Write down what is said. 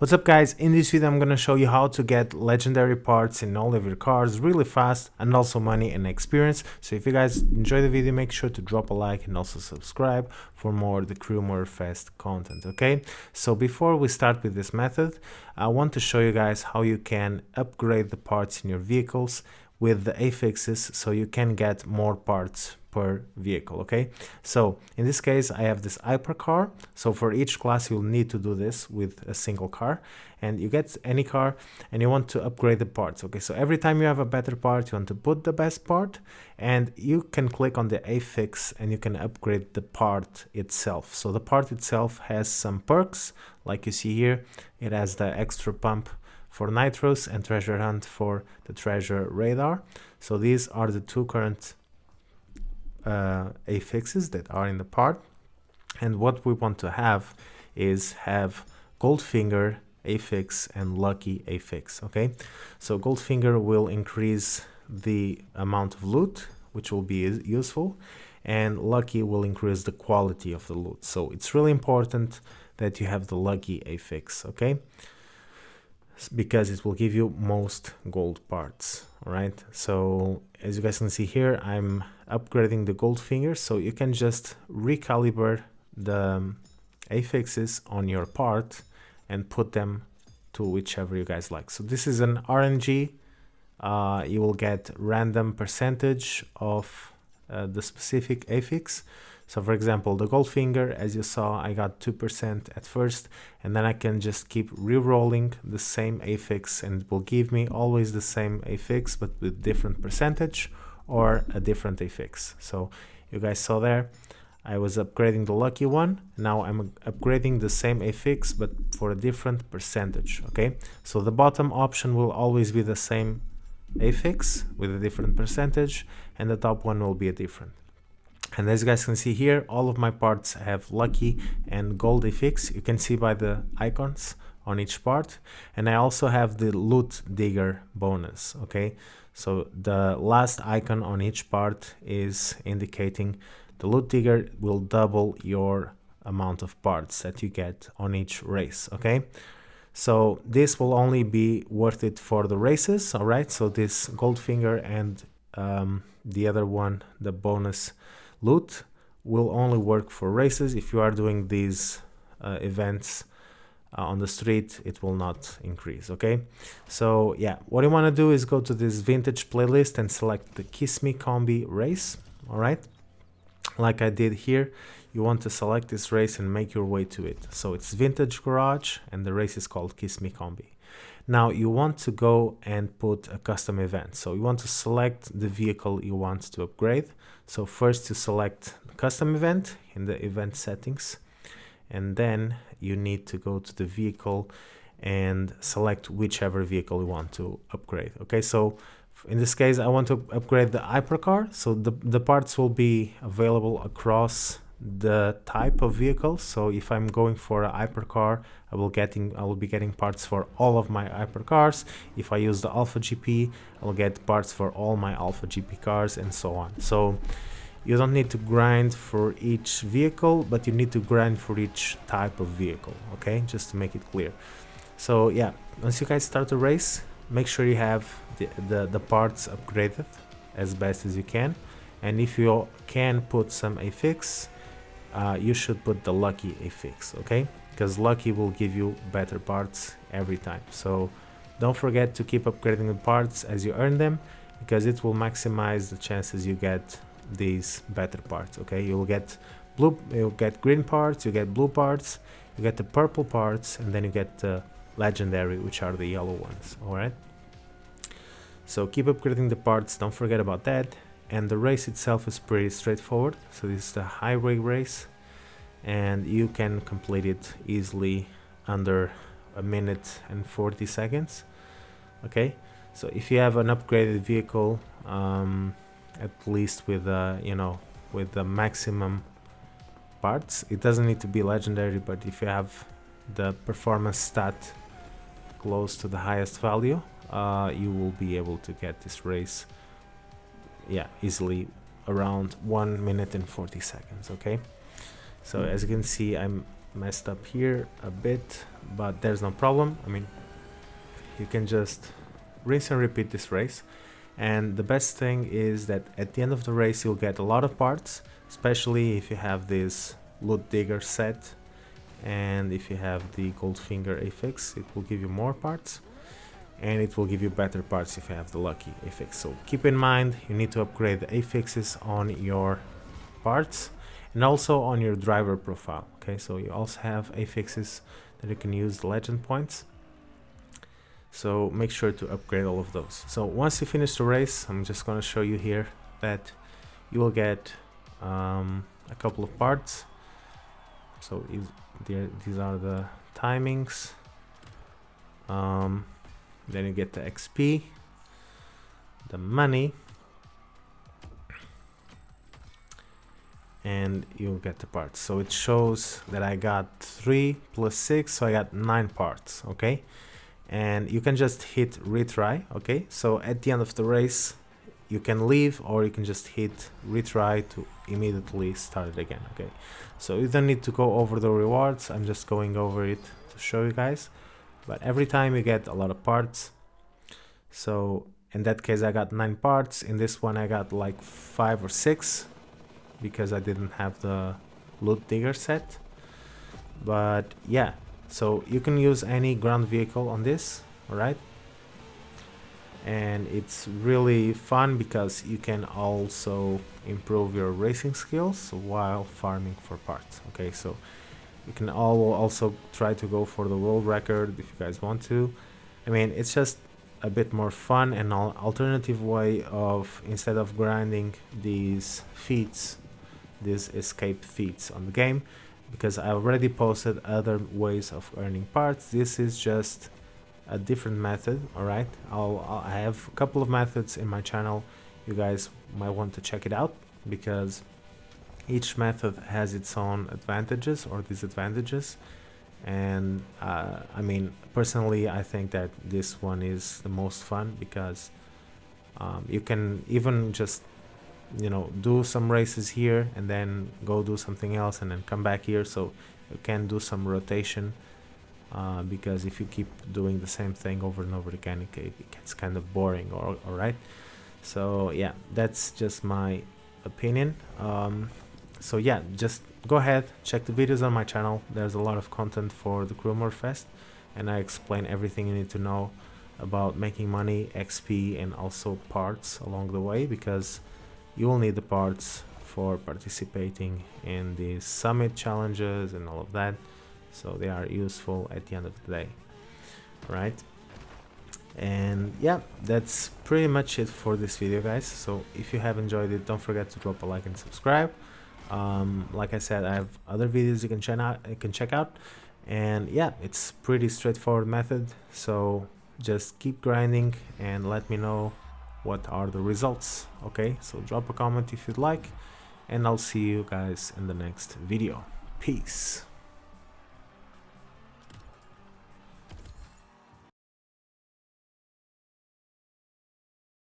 What's up guys, in this video I'm gonna show you how to get legendary parts in all of your cars really fast, and also money and experience. So if you guys enjoy the video, make sure to drop a like and also subscribe for more of the Crew Motorfest content, okay? So before we start with this method, I want to show you guys how you can upgrade the parts in your vehicles with the affixes so you can get more parts per vehicle. Okay, so in this case I have this hypercar, so for each class you'll need to do this with a single car, and you get any car and you want to upgrade the parts. Okay, so every time you have a better part you want to put the best part, and you can click on the affix and you can upgrade the part itself. So the part itself has some perks, like you see here. It has the extra pump for nitros and treasure hunt for the treasure radar. So these are the two current affixes that are in the part, and what we want to have is have Goldfinger affix and Lucky affix. Okay, so Goldfinger will increase the amount of loot, which will be useful, and Lucky will increase the quality of the loot. So it's really important that you have the Lucky affix, okay, because it will give you most gold parts. All right, so as you guys can see here, I'm upgrading the Goldfinger, so you can just recalibrate the affixes on your part and put them to whichever you guys like. So this is an RNG. You will get random percentage of the specific affix. So for example, the Goldfinger, as you saw, I got 2% at first, and then I can just keep re-rolling the same affix, and it will give me always the same affix but with different percentage or a different affix. So you guys saw there, I was upgrading the lucky one. Now I'm upgrading the same affix but for a different percentage. Okay, so the bottom option will always be the same affix with a different percentage, and the top one will be a different. And as you guys can see here, all of my parts have lucky and gold affix. You can see by the icons on each part. And I also have the loot digger bonus. Okay, so the last icon on each part is indicating the loot digger will double your amount of parts that you get on each race. Okay, so this will only be worth it for the races. All right, so this Goldfinger and the other one, the bonus loot, will only work for races. If you are doing these events on the street, it will not increase. Okay, so yeah, what you want to do is go to this vintage playlist and select the Kiss Me Combi race. All right, like I did here, you want to select this race and make your way to it. So it's Vintage Garage and the race is called Kiss Me Combi. Now you want to go and put a custom event. So you want to select the vehicle you want to upgrade. So first you select the custom event in the event settings, and then you need to go to the vehicle and select whichever vehicle you want to upgrade. Okay, so in this case I want to upgrade the hypercar. So the parts will be available across the type of vehicle. So if I'm going for a hypercar, I will be getting parts for all of my hypercars. If I use the Alpha GP, I'll get parts for all my Alpha GP cars, and so on. So you don't need to grind for each vehicle, but you need to grind for each type of vehicle. Okay, just to make it clear. So yeah, once you guys start a race, make sure you have the parts upgraded as best as you can, and if you can put some affix, you should put the lucky affix. Okay, because lucky will give you better parts every time. So don't forget to keep upgrading the parts as you earn them, because it will maximize the chances you get these better parts. Okay, you'll get green parts, you get blue parts, you get the purple parts, and then you get the legendary, which are the yellow ones. All right, so keep upgrading the parts, don't forget about that. And the race itself is pretty straightforward. So this is the highway race, and you can complete it easily under a minute and 40 seconds. Okay, so if you have an upgraded vehicle, at least with with the maximum parts, it doesn't need to be legendary, but if you have the performance stat close to the highest value, you will be able to get this race easily around 1 minute and 40 seconds. Okay, so as you can see, I'm messed up here a bit, but there's no problem. I mean, you can just rinse and repeat this race. And the best thing is that at the end of the race you'll get a lot of parts, especially if you have this loot digger set, and if you have the Goldfinger affix, it will give you more parts, and it will give you better parts if you have the lucky affix. So keep in mind, you need to upgrade the affixes on your parts and also on your driver profile. Okay, so you also have affixes that you can use the legend points, so make sure to upgrade all of those. So once you finish the race, I'm just going to show you here that you will get a couple of parts. So these are the timings. Then you get the XP, the money, and you'll get the parts. So it shows that I got 3 plus 6, so I got 9 parts. Okay, and you can just hit retry. Okay, so at the end of the race you can leave, or you can just hit retry to immediately start it again. Okay, so you don't need to go over the rewards, I'm just going over it to show you guys. But every time you get a lot of parts. So in that case I got 9 parts, in this one I got like 5 or 6 because I didn't have the loot digger set. But yeah, so you can use any ground vehicle on this, alright? And it's really fun because you can also improve your racing skills while farming for parts. Okay, so you can also try to go for the world record if you guys want to. I mean, it's just a bit more fun and an alternative way of, instead of grinding these feats, these escape feats on the game, because I already posted other ways of earning parts. This is just a different method. All right, I have a couple of methods in my channel. You guys might want to check it out because each method has its own advantages or disadvantages. And I mean, personally I think that this one is the most fun because you can even just, you know, do some races here and then go do something else and then come back here, so you can do some rotation. Because if you keep doing the same thing over and over again, it gets kind of boring. All right, so yeah, that's just my opinion. So yeah, just go ahead, check the videos on my channel. There's a lot of content for the Crew Motorfest, and I explain everything you need to know about making money, XP, and also parts along the way, because you will need the parts for participating in these summit challenges and all of that. So they are useful at the end of the day, right? And yeah, that's pretty much it for this video, guys. So if you have enjoyed it, don't forget to drop a like and subscribe. Like I said, I have other videos you can check out, and yeah, it's pretty straightforward method. So just keep grinding and let me know what are the results. Okay, so drop a comment if you'd like, and I'll see you guys in the next video. Peace.